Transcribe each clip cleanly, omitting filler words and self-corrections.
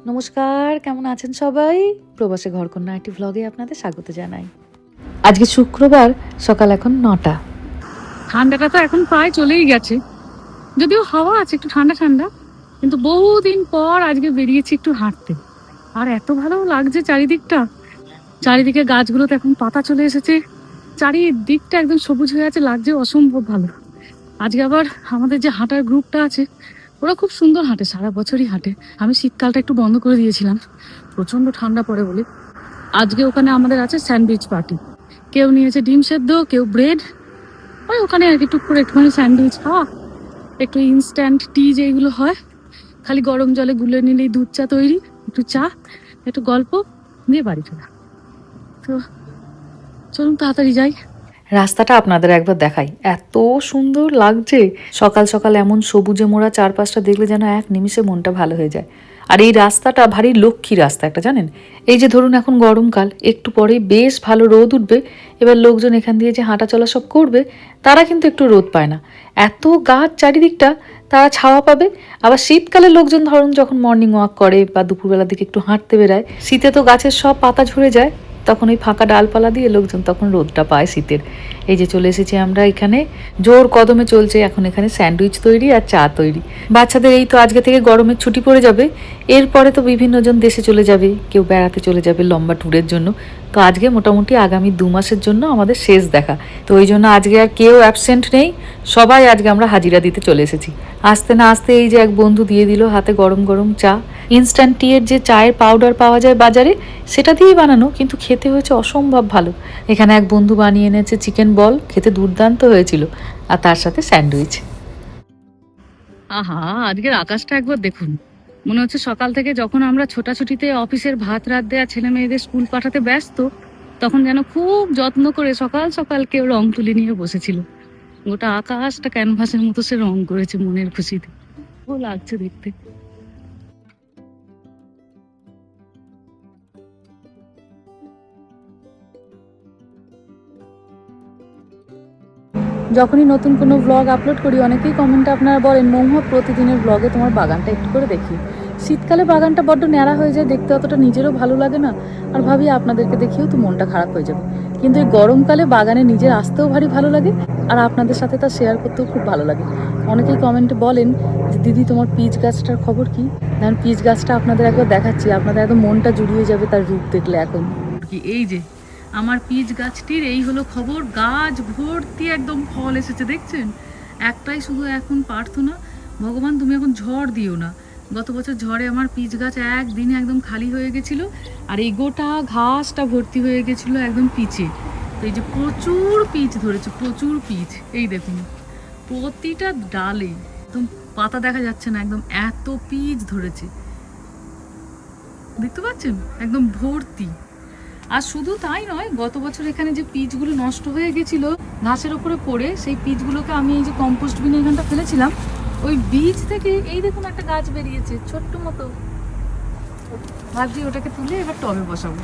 নমস্কার, কেমন আছেন সবাই? প্রবাসে ঘরকন্যা একটি ভ্লগে আপনাদের স্বাগত জানাই। আজকে শুক্রবার, সকাল এখন 9টা। ঠান্ডাটা তো এখন প্রায় চলেই গেছে, যদিও হাওয়া আছে একটু ঠান্ডা ঠান্ডা, কিন্তু বহুদিন পর আজকে বেরিয়েছি একটু হাঁটতে। আর এত ভালো লাগছে চারিদিকটা, চারিদিকে গাছগুলোতে এখন পাতা চলে এসেছে, চারিদিকটা একদম সবুজ হয়ে আছে, লাগছে অসম্ভব ভালো। আজকে আবার আমাদের যে হাঁটার গ্রুপটা আছে, ওরা খুব সুন্দর হাঁটে, সারা বছরই হাঁটে। আমি শীতকালটা একটু বন্ধ করে দিয়েছিলাম, প্রচন্ড ঠান্ডা পড়ে বলে। আজকে ওখানে আমাদের আছে স্যান্ডউইচ পার্টি, কেউ নিয়েছে ডিম সেদ্ধ, কেউ ব্রেড। ওই ওখানে আর কি টুক করে একটুখানি স্যান্ডউইচ খাওয়া, একটু ইনস্ট্যান্ট টি যেগুলো হয়, খালি গরম জলে গুলে নিলেই দুধ চা তৈরি, একটু চা, একটু গল্প, দিয়ে বাড়ি ফেরা। তো চলুন তাড়াতাড়ি যাই। রাস্তাটা আপনাদের একবার দেখাই, এত সুন্দর লাগছে। সকাল সকাল এমন সবুজে মোড়া চারপাশটা দেখলে যেন এক নিমিষে মনটা ভালো হয়ে যায়। আর এই রাস্তাটা ভারী লক্ষ্মী রাস্তা একটা, জানেন? এই যে ধরুন এখন গরমকাল, একটু পরেই বেশ ভালো রোদ উঠবে। এবার লোকজন এখান দিয়ে যে হাঁটা চলা সব করবে, তারা কিন্তু একটু রোদ পায় না, এত গাছ চারিদিকটা, তারা ছাওয়া পাবে। আবার শীতকালে লোকজন ধরুন যখন মর্নিং ওয়াক করে বা দুপুরবেলার দিকে একটু হাঁটতে বেরায়, শীতে তো গাছের সব পাতা ঝরে যায়, তখন ওই ফাঁকা ডালপালা দিয়ে লোকজন তখন রোদটা পায় শীতের। এই যে চলে এসেছি আমরা এখানে, জোর কদমে চলছে এখন এখানে স্যান্ডউইচ তৈরি আর চা তৈরি। বাচ্চাদের এই তো আজকে থেকে গরমের ছুটি পড়ে যাবে, এরপরে তো বিভিন্ন জন দেশে চলে যাবে, কেউ বেড়াতে চলে যাবে লম্বা ট্যুরের জন্য। তো আজকে মোটামুটি আগামী 2 মাসের জন্য আমাদের শেষ দেখা, তো ওই জন্য আজকে আর কেউ অ্যাবসেন্ট নেই, সবাই আজকে আমরা হাজিরা দিতে চলে এসেছি। আসতে না আসতে এই যে এক বন্ধু দিয়ে দিল হাতে গরম গরম চা। ইনস্ট্যান্ট টি এর যে চায়ের পাউডার পাওয়া যায় বাজারে, সেটা দিয়েই বানানো, কিন্তু খেতে হয়েছে অসম্ভব ভালো। এখানে এক বন্ধু বানিয়ে এনেছে চিকেন বল, খেতে দুর্দান্ত হয়েছিল, আর তার সাথে স্যান্ডউইচ। আহা, আজকের আকাশটা একবার দেখুন, মনে হচ্ছে সকাল থেকে যখন আমরা ছোটাছুটিতে অফিসের ভাত রাত দেয়া ছেলে মেয়েদের স্কুল পাঠাতে ব্যস্ত, তখন যেন খুব যত্ন করে সকাল সকাল কেউ রং তুলি নিয়ে বসেছিল। গোটা আকাশটা ক্যানভাসের মতো সে রং করেছে মনের খুশিতে, ভালো লাগছে দেখতে। যখনই নতুন কোনো ব্লগ আপলোড করি, অনেকেই কমেন্টে আপনারা বলেন, মৌমা প্রতিদিনের ব্লগে তোমার বাগানটা একটু করে দেখি। শীতকালে বাগানটা বড্ড ন্যাড়া হয়ে যায়, দেখতে অতটা নিজেরও ভালো লাগে না, আর ভাবি আপনাদেরকে দেখিও তো মনটা খারাপ হয়ে যাবে। কিন্তু এই গরমকালে বাগানে নিজের আসতেও ভারী ভালো লাগে, আর আপনাদের সাথে তা শেয়ার করতেও খুব ভালো লাগে। অনেকেই কমেন্টে বলেন যে দিদি তোমার পিচ গাছটার খবর কি। দেখুন পিচ গাছটা আপনাদের একবার দেখাচ্ছি, আপনাদের একদম মনটা জুড়িয়ে যাবে তার রূপ দেখলে। এখন কি এই যে আমার পিচ গাছটির এই হলো খবর, গাছ ভর্তি একদম ফল এসেছে দেখছেন। একটাই শুধু এখন প্রার্থনা, ভগবান তুমি এখন ঝড় দিও না। গত বছর ঝড়ে আমার পিচ গাছ একদিনে একদম খালি হয়ে গেছিলো, আর এই গোটা ঘাসটা ভর্তি হয়ে গেছিলো একদম পিচে। তো এই যে প্রচুর পিচ ধরেছে, প্রচুর পিচ, এই দেখুন প্রতিটা ডালে একদম পাতা দেখা যাচ্ছে না, একদম এত পিচ ধরেছে, দেখতে পাচ্ছেন একদম ভর্তি। আর শুধু তাই নয়, গত বছর এখানে যে পিচগুলো নষ্ট হয়ে গেছিল ঘাসের ওপরে পড়ে, সেই পিচগুলোকে আমি এই যে কম্পোস্ট বিনে এখানটা ফেলেছিলাম, ওই বীজ থেকে এই দেখুন একটা গাছ বেরিয়েছে ছোট্ট মতো। ভাবছি ওটাকে তুলে এবার টবে বসাবো।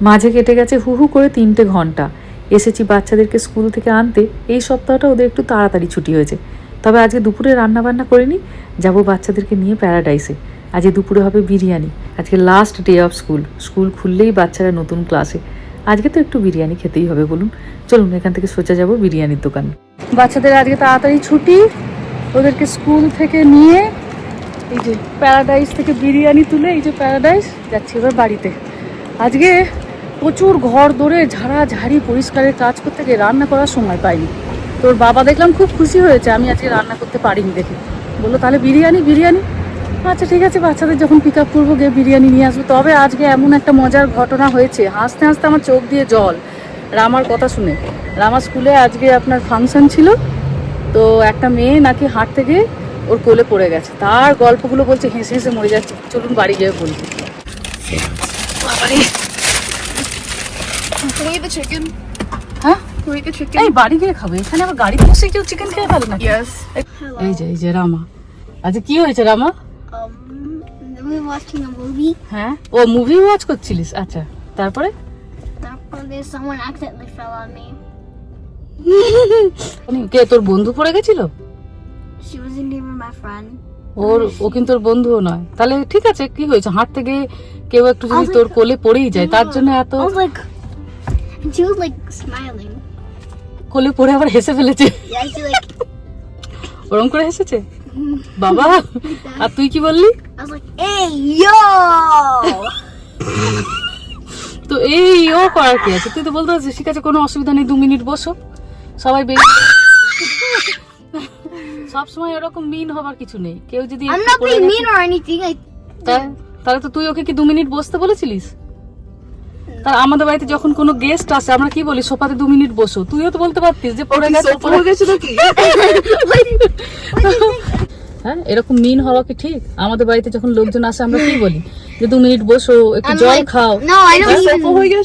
মাঝে কেটে গেছে হু হু করে 3টে ঘন্টা। এসেছি বাচ্চাদেরকে স্কুল থেকে আনতে, এই সপ্তাহটা ওদের একটু তাড়াতাড়ি ছুটি হয়েছে। তবে আজকে দুপুরে রান্না বান্না করিনি, যাব বাচ্চাদেরকে নিয়ে প্যারাডাইসে। আজকে দুপুরে হবে বিরিয়ানি, আজকে last day of school, school খুললেই বাচ্চারা নতুন ক্লাসে, আজকে তো একটু বিরিয়ানি খেতেই হবে বলুন। চলুন এখান থেকে সোজা যাব বিরিয়ানির দোকান। বাচ্চাদের আজকে তাড়াতাড়ি ছুটি, ওদেরকে স্কুল থেকে নিয়ে এই যে প্যারাডাইস থেকে বিরিয়ানি তুলে এই যে প্যারাডাইস যাচ্ছি এবার বাড়িতে। আজকে প্রচুর ঘর দৌড়ে ঝাড়াঝাড়ি পরিষ্কারের কাজ করতে গিয়ে রান্না করার সময় পাইনি। তোর বাবা দেখলাম খুব খুশি হয়েছে আমি আজকে রান্না করতে পারিনি দেখে, বললো তাহলে বিরিয়ানি বিরিয়ানি। আচ্ছা ঠিক আছে, বাচ্চাদের যখন পিক আপ করবো গিয়ে বিরিয়ানি নিয়ে আসবো। তবে আজকে এমন একটা মজার ঘটনা হয়েছে, হাসতে হাসতে আমার চোখ দিয়ে জল রামার কথা শুনে। রামা স্কুলে আজকে আপনার ফাংশন ছিল, তো একটা মেয়ে নাকি হাঁটতে গিয়ে ওর কোলে পড়ে গেছে, তার গল্পগুলো বলছে, হেসে হেসে মরে যাচ্ছে। চলুন বাড়ি গিয়ে বলছি। Can we eat the chicken? হ্যাঁ Can we eat the chicken? এই বাড়ি গিয়ে খাবে, এখানে আবার গাড়িতে বসে কেউ চিকেন খেয়ে ফেলে না। Yes. এই যে রামা, আচ্ছা কি হয়েছে রামা? We're watching a movie. হ্যাঁ ও মুভি ওয়াচ করছিলিস, আচ্ছা তারপরে? There's someone accidentally fell on me. কে তোর বন্ধু পড়ে গেছিল? She friend. ও কিন্তু ওর বন্ধুও নয়। তাহলে ঠিক আছে, কি হয়েছে, হাঁটতে গিয়ে কেউ একটু যদি তোর কোলে পড়েই যায় তার জন্য এত I was like, and she was like smiling. কোলে পড়ে আবার হেসে ফেলেছে, Yeah, she like, ওরম করে হেসেছে বাবা। আর তুই কি বললি? I was like, hey, yo! তো এই ও করার কি আছে, তুই তো বলতে পারছিস ঠিক আছে কোনো অসুবিধা নেই, 2 মিনিট বসো, সবাই বেরিয়ে সবসময় এরকম মিন হবার কিছু নেই। কেউ যদি I'm একটু not পড়ে being গেছে- mean or anything. তাহলে তো তুই ওকে কি 2 মিনিট বসতে বলেছিলিস? তার আমাদের বাড়িতে যখন কোনো গেস্ট আসে আমরা কি বলি, সোফাতে 2 মিনিট বসো, তুইও তো বলতে পারতিস যে পড়ে গেছে, পড়ে গেছে নাকি। হ্যাঁ, এরকম মিন হওয়া কি ঠিক? আমাদের বাড়িতে যখন লোকজন আসে আমরা কি বলি যে 2 মিনিট বসো, একটু I'm জল like, খাও। no, I don't even.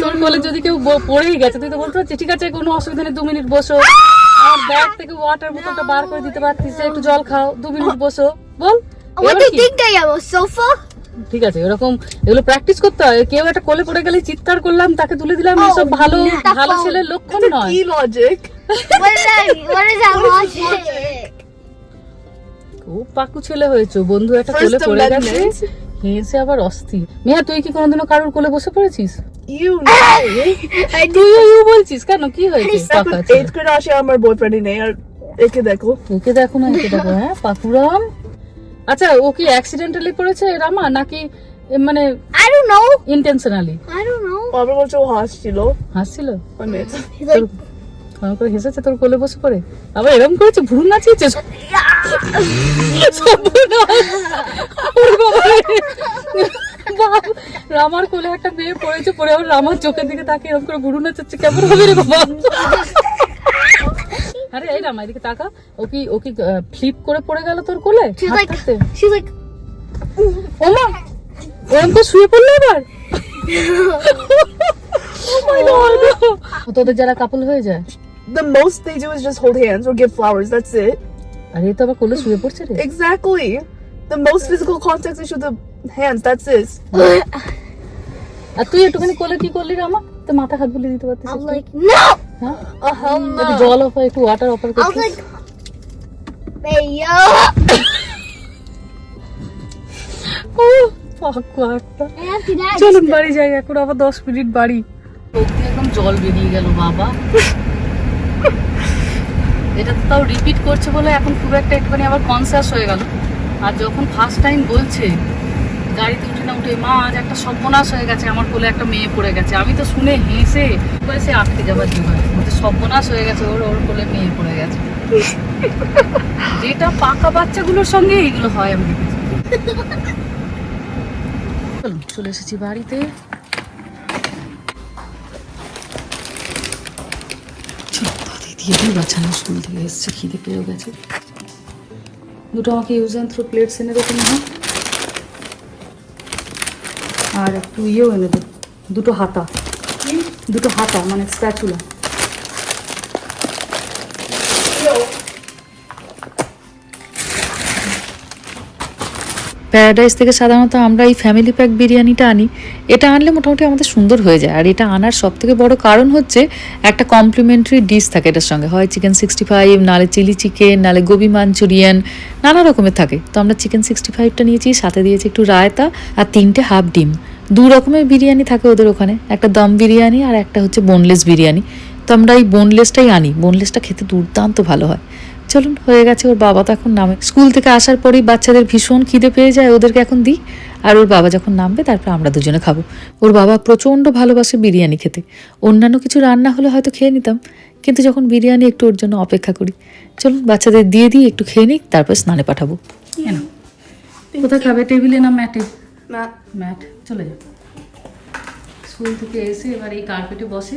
তোর কোলে যদি কেউ পড়েই গেছে তুই তো বলতে পারছিস ঠিক আছে কোনো অসুবিধা নেই, 2 মিনিট বসো। আমার ব্যাগ থেকে ওয়াটার বোতলটা বার করে দিতে পারতিস যে একটু জল খাও, 2 মিনিট বসো, বল। What এবার do you কি? think I am, a sofa? ঠিক আছে, এরকম এগুলো প্র্যাকটিস করতে হয়। কেউ একটা কোলে পড়ে গেলে চিৎকার করলাম, তাকে তুলে দিলাম, এসব ভালো ভালো ছেলের লক্ষণ নয়। logic. What is that? What is that logic? খুব পাকু ছেলে হয়েছে, বন্ধু একটা First কোলে পড়ে গেছে, Amendment. হেসে আবার অস্থির। মেয়া তুই কি কোনোদিনও কারোর কোলে বসে পড়েছিস? You know. তুইও ইউ বলছিস কেন, কি হয়েছে? পাকা ছেলে। 8th grade আসে আমার বয়ফ্রেন্ড নেই আর একে দেখো। একে দেখো না, একে দেখো। হ্যাঁ পাকুরাম। আচ্ছা ও কি অ্যাক্সিডেন্টালি পড়েছে রামা, নাকি মানে I don't know. Intentionally? I don't know. বাবা বলছে ও হাসছিল হাসছিল? মানে He's like, কেমন করে হেসেছে তোর কোলে বসে পড়ে, আবার এরকম করেছে, ভুরু নাচিয়েছে। রামার কোলে একটা মেয়ে পড়েছে, পড়ে আবার রামার চোখের দিকে তাকে এরকম করে ভুরু নাচাচ্ছে, কেমন হবে রে বাবা? আরে এই রামা এদিকে তাকা, ও কি ফ্লিপ করে পড়ে গেল তোর কোলে? she's like, হাঁটতে হাঁটতে? she's like, ওমা ওরকম করে শুয়ে পড়লো এবার। তোদের যারা কাপল হয়ে যায়, the most they do is just hold hands or give flowers, that's it. আরে তো আবার কোলে শুয়ে পড়ছে রে। Exactly. The most physical contact is with the hands, that's it. আর তুই একটুখানি কোলে কি করলি রামা? তো মাথা হাত বুলিয়ে দিতে পারতিস I was একটু। like, no. হ্যাঁ Hell একটু no. জল অফ, একটু ওয়াটার অফার I was করছিস। like, hey, yo. And after that, চলুন বাড়ি যাই, এখন আবার 10 মিনিট বাড়ি। চোখ দিয়ে একদম জল বেরিয়ে গেল বাবা। এটা তো তাও রিপিট করছে বলে এখন খুব একটা একটুখানি আবার কনসাস হয়ে গেল। আর যখন ফার্স্ট টাইম বলছে গাড়িতে উঠে না উঠে, মা আজ একটা সর্বনাশ হয়ে গেছে, আমার কোলে একটা মেয়ে পড়ে গেছে, আমি তো শুনে হেসে সে আটকে যাবার জীবন, সর্বনাশ হয়ে গেছে, ওর কোলে মেয়ে পড়ে গেছে। যেটা পাকা বাচ্চাগুলোর সঙ্গে এইগুলো হয় আমি দেখেছি। চলুন চলে এসেছি বাড়িতে। দিদি বাচ্চারা স্কুল থেকে এসছে, খিদে পেয়েও গেছে। দুটো আমাকে ইউজ অ্যান্ড থ্রো প্লেটস এনে দেবেন না, আর একটু ইয়েও এনে দে, দুটো হাতা মানে স্প্যাচুলা। প্যারাডাইস থেকে সাধারণত আমরা এই ফ্যামিলি প্যাক বিরিয়ানিটা আনি। এটা আনলে মোটামুটি আমাদের সুন্দর হয়ে যায়। আর এটা আনার সব থেকে বড় কারণ হচ্ছে একটা কমপ্লিমেন্টারি ডিশ থাকে এটার সঙ্গে, হয় চিকেন 65, নালে চিলি চিকেন, নালে গোবি মাঞ্চুরিয়ান, নানা রকমের থাকে। তো আমরা চিকেন 65টা নিয়েছি, সাথে দিয়েছি একটু রায়তা আর 3টে হাফ ডিম। 2 রকমের বিরিয়ানি থাকে ওদের ওখানে, একটা দম বিরিয়ানি আর একটা হচ্ছে বোনলেস বিরিয়ানি। তো আমরা এই বোনলেসটাই আনি, বোনলেসটা খেতে দুর্দান্ত ভালো হয়। চলুন হয়ে গেছে, ওর বাবা তো এখন নামে। স্কুল থেকে আসার পরেই বাচ্চাদের ভীষণ খিদে পেয়ে যায়, ওদেরকে এখন দিই, আর ওর বাবা যখন নামবে তারপর আমরা দুজনে খাবো। ওর বাবা প্রচণ্ড ভালোবাসে বিরিয়ানি খেতে, অন্যান্য কিছু রান্না হলে হয়তো খেয়ে নিতাম, কিন্তু যখন বিরিয়ানি একটু ওর জন্য অপেক্ষা করি। চলুন বাচ্চাদের দিয়ে দিই, একটু খেয়ে নিই, তারপর স্নানে পাঠাবো। কোথায় খাবে, টেবিলে না ম্যাটে? ম্যাট, চলে যাও। স্কুল থেকে এসে এবার এই কার্পেটে বসে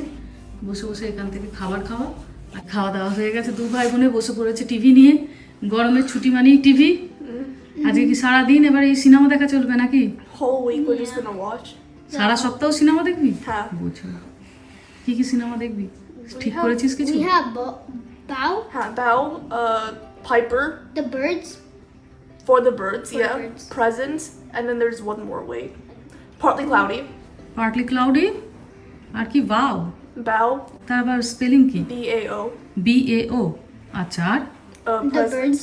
বসে এখান থেকে খাবার খাওয়া। আর খাওয়া দাওয়া হয়ে গেছে, 2 ভাই বোনে বসে পড়েছে টিভি নিয়ে। গরমের ছুটি মানেই টিভি। আজকে কি সারাদিন এবার এই সিনেমা দেখা চলবে নাকি? Whole week we're just gonna watch. সারা সপ্তাহ সিনেমা দেখবি? হ্যাঁ। বুঝলাম। কি সিনেমা দেখবি ঠিক করেছিস কিছু? we have Bow, Bao, Piper, the birds. for the birds, For the yeah. birds. Presents, and then there's one more, wait. Partly cloudy. Partly cloudy আর কি বাও, Bao, তারপর স্পেলিং কি? BAO. BAO। আচ্ছা আর The birds.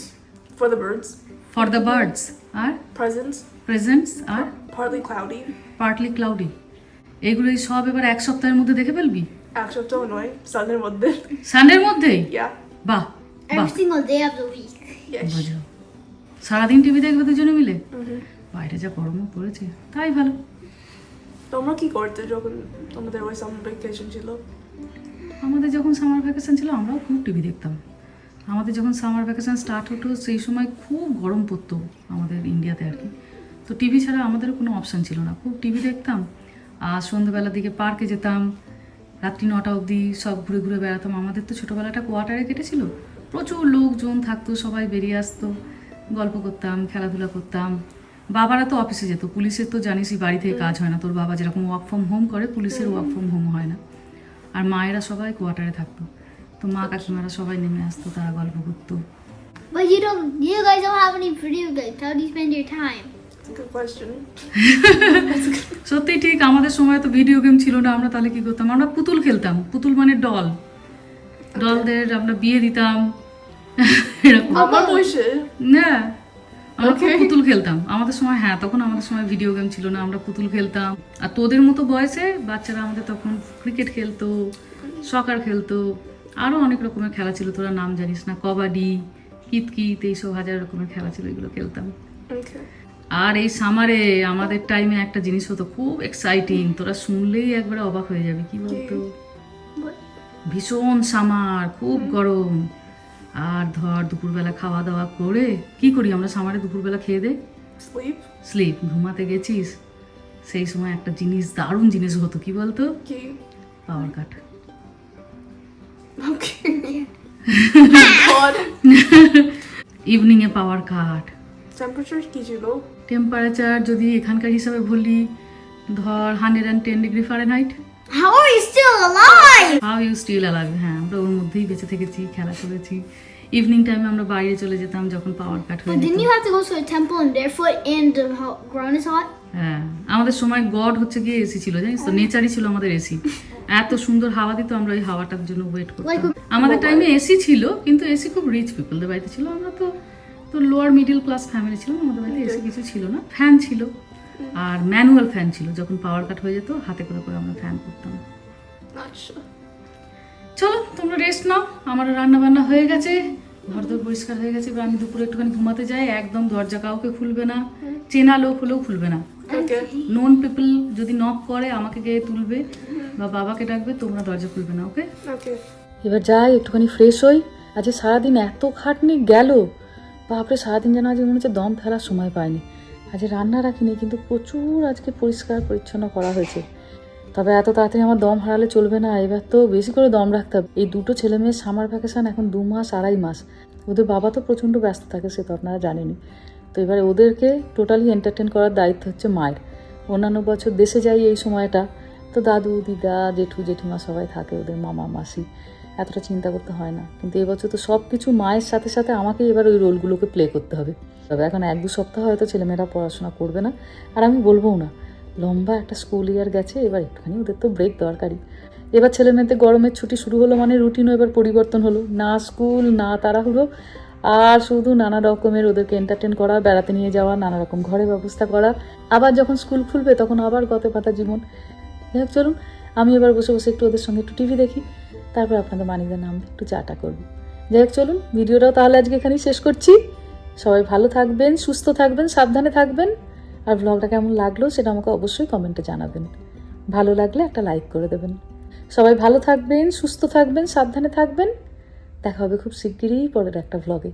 For the birds. For the birds আর Presents. Presents আর Partly cloudy. Partly cloudy, এগুলোই সব এবার এক সপ্তাহের মধ্যে দেখে ফেলবি? এক সপ্তাহ নয়, সানডের মধ্যে। সানডের মধ্যেই? Yeah. বাহ বাহ, Every single day of the week. Yes. বুঝো, সারাদিন টিভি দেখবে দুজনে মিলে? Mhm. বাইরে যা গরমও পড়েছে, তাই ভালো। তোমরা কি করতে যখন তোমাদের ওই সামার ভ্যাকেশন ছিল? আমাদের যখন সামার ভ্যাকেশন ছিল আমরাও খুব টিভি দেখতাম। আমাদের যখন সামার ভ্যাকেশন স্টার্ট হতো সেই সময় খুব গরম পড়তো আমাদের ইন্ডিয়াতে আর কি। তো টিভি ছাড়া আমাদের কোনো অপশান ছিল না, খুব টিভি দেখতাম। আর সন্ধ্যেবেলার দিকে পার্কে যেতাম, রাত্রি 9টা অবধি সব ঘুরে ঘুরে বেড়াতাম। আমাদের তো ছোটোবেলাটা কোয়ার্টারে কেটেছিল, প্রচুর লোকজন থাকতো, সবাই বেরিয়ে আসতো, গল্প করতাম, খেলাধুলা করতাম। বাবারা তো অফিসে যেত, পুলিশের তো জানিসই বাড়ি থেকে কাজ হয় না, তোর বাবা যেরকম ওয়ার্ক ফ্রম হোম করে পুলিশের ওয়ার্ক ফ্রম হোম হয় না। আর মায়েরা সবাই কোয়ার্টারে থাকতো, তো মা কাকিমারা সবাই নেমে আসতো, তারা গল্প করতো। But you guys don't have any video games. How do you spend your time? It's a good question. সত্যি ঠিক, আমাদের সময় তো ভিডিও গেম ছিল না, আমরা তাহলে কি করতাম? আমরা পুতুল খেলতাম, পুতুল মানে ডল, ডলদের আমরা বিয়ে দিতাম এরকম। আমার বয়সে না, আমরা খুব পুতুল খেলতাম আমাদের সময়। হ্যাঁ, তখন আমাদের সময় ভিডিও গেম ছিল না, আমরা পুতুল খেলতাম। আর তোদের মতো বয়সে বাচ্চারা আমাদের তখন ক্রিকেট খেলতো, সকার খেলতো, আরও অনেক রকমের খেলা ছিল, তোরা নাম জানিস না, কবাডি, কিতকিত, এইসব হাজার রকমের খেলা ছিল, এগুলো খেলতাম। Okay. আর এই সামারে আমাদের টাইমে একটা জিনিস হতো খুব এক্সাইটিং, তোরা শুনলেই একবারে অবাক হয়ে যাবে। কি বলতো? ভীষণ সামার, খুব গরম। আর ধর দুপুরবেলা খাওয়া দাওয়া করে কি করি আমরা সামারে? দুপুরবেলা খেয়ে দে Sleep. স্লিপ, ঘুমাতে গেছিস। সেই সময় একটা জিনিস, দারুণ জিনিস হতো, কি বলতো? কি? পাওয়ার কাট। Okay. God. ইভিনিংয়ে পাওয়ার কাট। Temperature কি ছিল? টেম্পারেচার যদি এখানকার হিসাবে বলি, ধর 110 degree Fahrenheit. How are you still alive? How you still alive? হ্যাঁ, আমরা ওর মধ্যেই বেঁচে থেকেছি, খেলা করেছি। ইভিনিং টাইমে আমরা বাইরে চলে যেতাম যখন পাওয়ার কাট হয়ে But যেত। didn't you have to go to a temple and barefoot and the ground is hot? হ্যাঁ, আমাদের সময় গড হচ্ছে গিয়ে এসি ছিল, জানিস তো, নেচারই ছিল আমাদের এসি। এত সুন্দর হাওয়া দিত, আমরা ওই হাওয়াটার জন্য ওয়েট করতাম। আমাদের টাইমে এসি ছিল, কিন্তু এসি খুব রিচ পিপলদের বাড়িতে ছিল। আমরা তো লোয়ার মিডিল ক্লাস ফ্যামিলি ছিলাম, আমাদের বাড়িতে এসি কিছু ছিল না। ফ্যান ছিল, আর ম্যানুয়াল ফ্যান ছিল। যখন পাওয়ার কাট হয়ে যেত হাতে করে করে আমরা ফ্যান করতাম। আচ্ছা। চলো তোমরা রেস্ট নাও, আমার রান্না বান্না হয়ে গেছে, ঘরদোর পরিষ্কার হয়ে গেছে। এবার আমি দুপুরে একটুখানি ঘুমাতে যাই। একদম দরজা কাউকে খুলবে না, চেনা লোক হলেও খুলবে না। Okay. নোন পিপল যদি নক করে আমাকে গিয়ে তুলবে বা বাবাকে ডাকবে, তোমরা দরজা খুলবে না, ওকে? Okay. এবার যাই একটুখানি ফ্রেশ হই। আজকে সারাদিন এত খাটনি গেল, বাপরে, সারাদিন যেন আজকে মনে হচ্ছে দম ফেলার সময় পাইনি। আজকে রান্না রাখিনি, কিন্তু প্রচুর আজকে পরিষ্কার পরিচ্ছন্ন করা হয়েছে। তবে এত তাড়াতাড়ি আমার দম হারালে চলবে না, এবার তো বেশি করে দম রাখতে হবে। এই দুটো ছেলে মেয়ের সামার ভ্যাকেশন এখন 2 মাস 2.5 মাস। ওদের বাবা তো প্রচণ্ড ব্যস্ত থাকে, সে তো আপনারা জানেনই। তো এবারে ওদেরকে টোটালি এন্টারটেন করার দায়িত্ব হচ্ছে মায়ের। অন্যান্য বছর দেশে যাই এই সময়টা, তো দাদু দিদা জেঠু জেঠিমা সবাই থাকে, ওদের মামা মাসি, এতটা চিন্তা করতে হয় না। কিন্তু এবছর তো সব কিছু মায়ের সাথে সাথে আমাকে এবার ওই রোলগুলোকে প্লে করতে হবে। তবে এখন 1-2 সপ্তাহ হয়তো ছেলেমেয়েরা পড়াশোনা করবে না, আর আমি বলবোও না। লম্বা একটা স্কুল ইয়ার গেছে, এবার একটুখানি ওদের তো ব্রেক দরকারি। এবার ছেলেমেয়েদের গরমের ছুটি শুরু হলো মানে রুটিনও এবার পরিবর্তন হলো, না স্কুল না তাড়াহুড়ো, আর শুধু নানা রকমের ওদেরকে এন্টারটেন করা, বেড়াতে নিয়ে যাওয়া, নানা রকম ঘরে ব্যবস্থা করা। আবার যখন স্কুল খুলবে তখন আবার গতে পাতা জীবন। যাই হোক, চলুন আমি এবার বসে বসে একটু ওদের সঙ্গে একটু টিভি দেখি, তারপর আপনাদের মানিকদের নামবে একটু চাটা করবো। যাই হোক, চলুন ভিডিওটাও তাহলে আজকে এখানেই শেষ করছি। সবাই ভালো থাকবেন, সুস্থ থাকবেন, সাবধানে থাকবেন। আর ব্লগটা কেমন লাগলো সেটা আমাকে অবশ্যই কমেন্টে জানাবেন। ভালো লাগলে একটা লাইক করে দেবেন। সবাই ভালো থাকবেন, সুস্থ থাকবেন, সাবধানে থাকবেন। দেখা হবে খুব শিগগিরই পরের একটা ব্লগে।